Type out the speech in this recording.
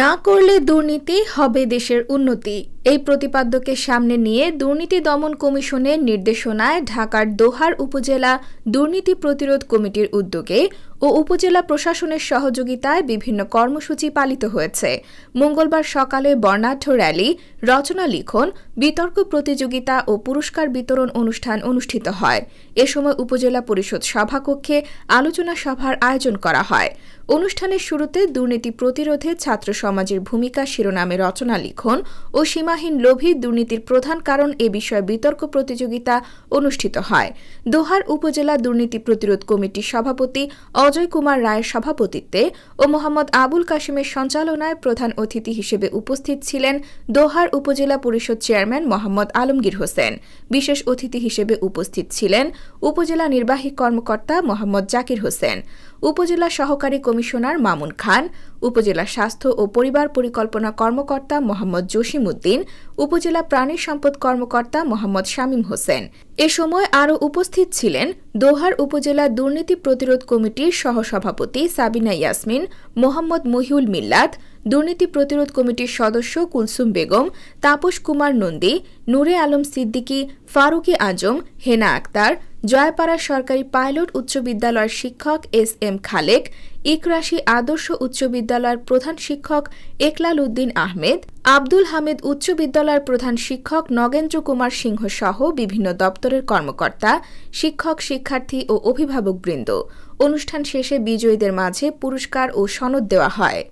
না করলে দুর্নীতি হবে দেশের উন্নতি এই প্রতিপাদ্যকে সামনে নিয়ে দুর্নীতি দমন কমিশনের নির্দেশনায় ঢাকার দোহার উপজেলা দুর্নীতি প্রতিরোধ কমিটির উদ্যোগে ও উপজেলা প্রশাসনের সহযোগিতায় বিভিন্ন কর্মসূচি পালিত হয়েছে। মঙ্গলবার সকালে বর্ণাঢ্য র্যালি, রচনা লিখন, বিতর্ক প্রতিযোগিতা ও পুরস্কার বিতরণ অনুষ্ঠান অনুষ্ঠিত হয়। এ সময় উপজেলা পরিষদ সভাকক্ষে আলোচনা সভার আয়োজন করা হয়। অনুষ্ঠানের শুরুতে দুর্নীতি প্রতিরোধে ছাত্র সমাজের ভূমিকা শিরোনামে রচনা লিখন ও সীমাহীন লোভী দুর্নীতির প্রধান কারণ এ বিষয়ে বিতর্ক প্রতিযোগিতা অনুষ্ঠিত হয়। দোহার উপজেলা দুর্নীতি প্রতিরোধ কমিটির সভাপতি অজয় কুমার রায়ের সভাপতিত্বে ও মোহাম্মদ আবুল কাশিমের সঞ্চালনায় প্রধান অতিথি হিসেবে উপস্থিত ছিলেন দোহার উপজেলা পরিষদ চেয়ারম্যান মোহাম্মদ আলমগীর হোসেন। বিশেষ অতিথি হিসেবে উপস্থিত ছিলেন উপজেলা নির্বাহী কর্মকর্তা মোহাম্মদ জাকির হোসেন, উপজেলা সহকারী কমিশনার মামুন খান, উপজেলা স্বাস্থ্য ও পরিবার পরিকল্পনা কর্মকর্তা মোহাম্মদ জসিম উদ্দিন, উপজেলা প্রাণী সম্পদ কর্মকর্তা মোহাম্মদ শামীম হোসেন। এ সময় আরও উপস্থিত ছিলেন দোহার উপজেলা দুর্নীতি প্রতিরোধ কমিটির সহসভাপতি সাবিনা ইয়াসমিন, মোহাম্মদ মহিউল মিল্লাত, দুর্নীতি প্রতিরোধ কমিটির সদস্য কুলসুম বেগম, তাপস কুমার নন্দী, নূরে আলম সিদ্দিকী, ফারুকি আজম, হেনা আক্তার, জয়পাড়া সরকারি পাইলট উচ্চ বিদ্যালয়ের শিক্ষক এস.এম. খালেক, ইকরাশি আদর্শ উচ্চ বিদ্যালয়ের প্রধান শিক্ষক একলাল উদ্দিন আহমেদ, আব্দুল হামিদ উচ্চ বিদ্যালয়ের প্রধান শিক্ষক নগেন্দ্র কুমার সিংহ সহ বিভিন্ন দপ্তরের কর্মকর্তা, শিক্ষক, শিক্ষার্থী ও অভিভাবকবৃন্দ। অনুষ্ঠান শেষে বিজয়ীদের মাঝে পুরস্কার ও সনদ দেওয়া হয়।